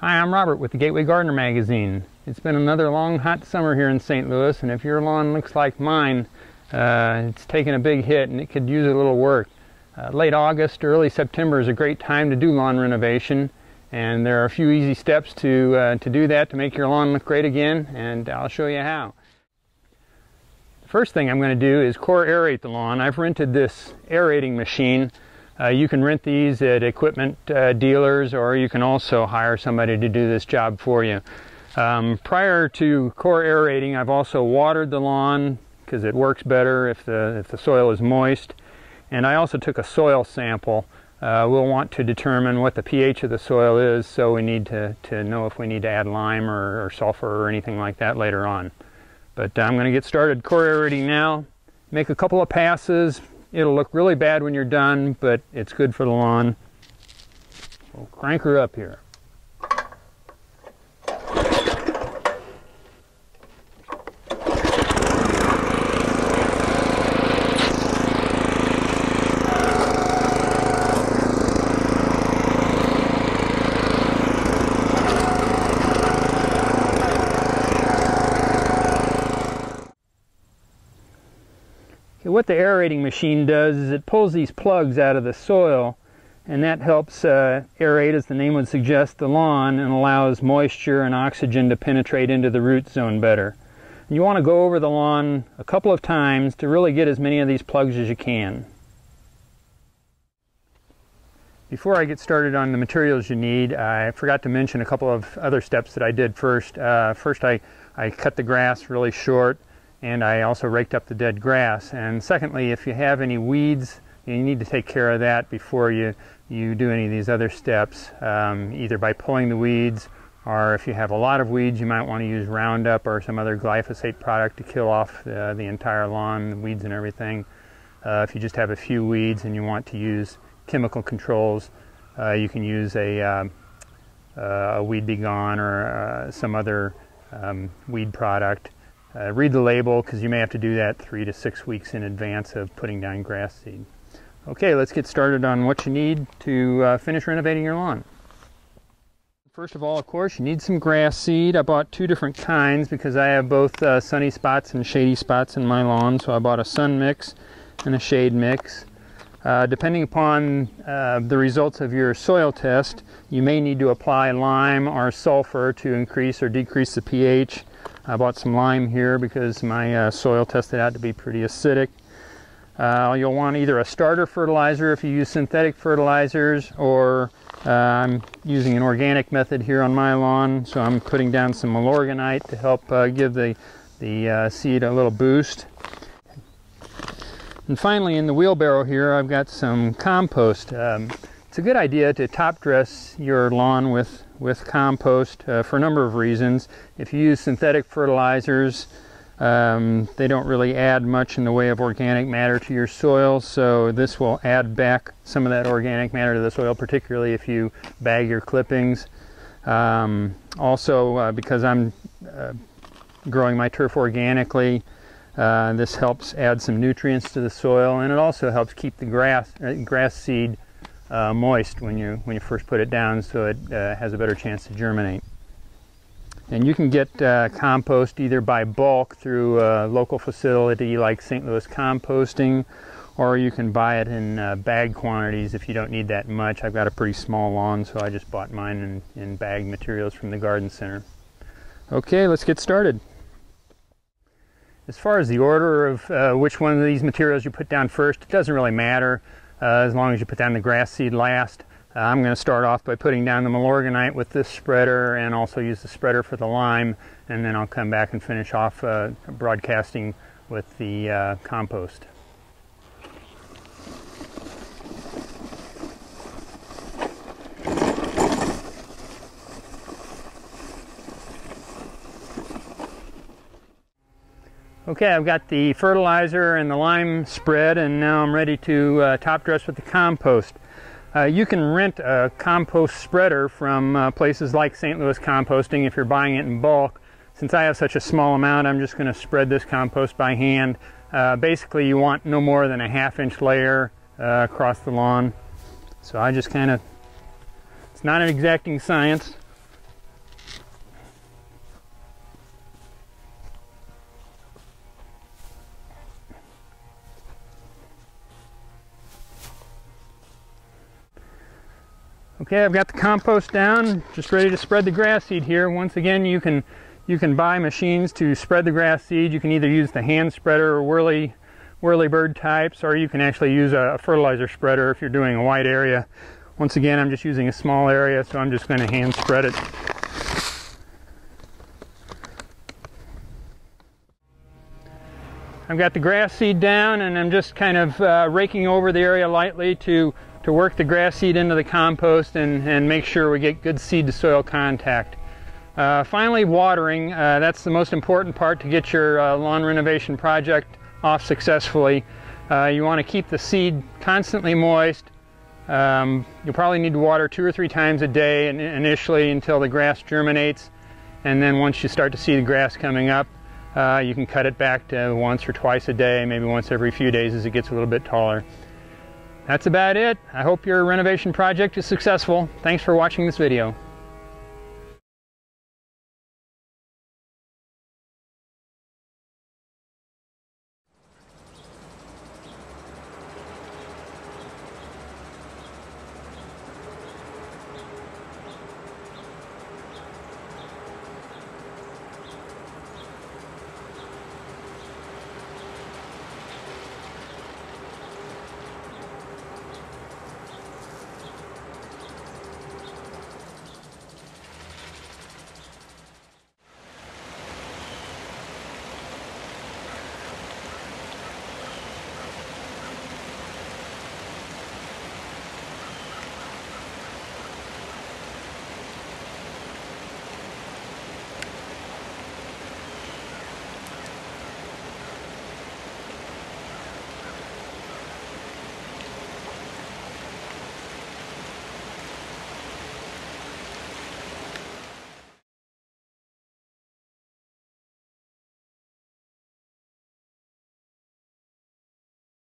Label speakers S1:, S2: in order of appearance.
S1: Hi, I'm Robert with the Gateway Gardener magazine. It's been another long hot summer here in St. Louis, and if your lawn looks like mine, it's taken a big hit and it could use a little work. Late August, early September is a great time to do lawn renovation, and there are a few easy steps to do that to make your lawn look great again, and I'll show you how. The first thing I'm going to do is core aerate the lawn. I've rented this aerating machine. You can rent these at equipment dealers, or you can also hire somebody to do this job for you. Prior to core aerating, I've also watered the lawn because it works better if the soil is moist. And I also took a soil sample. We'll want to determine what the pH of the soil is, so we need to know if we need to add lime or sulfur or anything like that later on. But I'm going to get started core aerating now. Make a couple of passes. It'll look really bad when you're done, but it's good for the lawn. We'll crank her up here. What the aerating machine does is it pulls these plugs out of the soil, and that helps aerate, as the name would suggest, the lawn, and allows moisture and oxygen to penetrate into the root zone better. And you want to go over the lawn a couple of times to really get as many of these plugs as you can. Before I get started on the materials you need, I forgot to mention a couple of other steps that I did first. First, I cut the grass really short, and I also raked up the dead grass. And secondly, if you have any weeds, you need to take care of that before you do any of these other steps, either by pulling the weeds, or if you have a lot of weeds, you might want to use Roundup or some other glyphosate product to kill off the entire lawn, the weeds and everything. If you just have a few weeds and you want to use chemical controls, you can use a Weed B Gone or some other weed product. Read the label, because you may have to do that 3 to 6 weeks in advance of putting down grass seed. Okay, let's get started on what you need to finish renovating your lawn. First of all, of course, you need some grass seed. I bought 2 different kinds because I have both sunny spots and shady spots in my lawn, so I bought a sun mix and a shade mix. Depending upon the results of your soil test, you may need to apply lime or sulfur to increase or decrease the pH. I bought some lime here because my soil tested out to be pretty acidic. You'll want either a starter fertilizer if you use synthetic fertilizers, or I'm using an organic method here on my lawn, so I'm putting down some Milorganite to help give the seed a little boost. And finally, in the wheelbarrow here, I've got some compost. It's a good idea to top dress your lawn with compost for a number of reasons. If you use synthetic fertilizers, they don't really add much in the way of organic matter to your soil, so this will add back some of that organic matter to the soil, particularly if you bag your clippings. Also, because I'm growing my turf organically, this helps add some nutrients to the soil, and it also helps keep the grass seed moist when you first put it down, so it has a better chance to germinate. And you can get compost either by bulk through a local facility like St. Louis Composting, or you can buy it in bag quantities if you don't need that much. I've got a pretty small lawn, so I just bought mine in bag materials from the garden center. Okay, let's get started. As far as the order of which one of these materials you put down first, it doesn't really matter. As long as you put down the grass seed last. I'm going to start off by putting down the Milorganite with this spreader, and also use the spreader for the lime, and then I'll come back and finish off broadcasting with the compost. Okay, I've got the fertilizer and the lime spread, and now I'm ready to top dress with the compost. You can rent a compost spreader from places like St. Louis Composting if you're buying it in bulk. Since I have such a small amount, I'm just going to spread this compost by hand. Basically, you want no more than a ½ inch layer across the lawn. So I just kind of, it's not an exacting science. Okay, I've got the compost down, just ready to spread the grass seed here. Once again, you can buy machines to spread the grass seed. You can either use the hand spreader or whirly-bird types, or you can actually use a fertilizer spreader if you're doing a wide area. Once again, I'm just using a small area, so I'm just going to hand spread it. I've got the grass seed down, and I'm just kind of raking over the area lightly to work the grass seed into the compost and make sure we get good seed to soil contact. Finally, watering. That's the most important part to get your lawn renovation project off successfully. You want to keep the seed constantly moist. You'll probably need to water 2 or 3 times a day initially until the grass germinates, and then once you start to see the grass coming up, you can cut it back to once or twice a day, maybe once every few days as it gets a little bit taller. That's about it. I hope your renovation project is successful. Thanks for watching this video.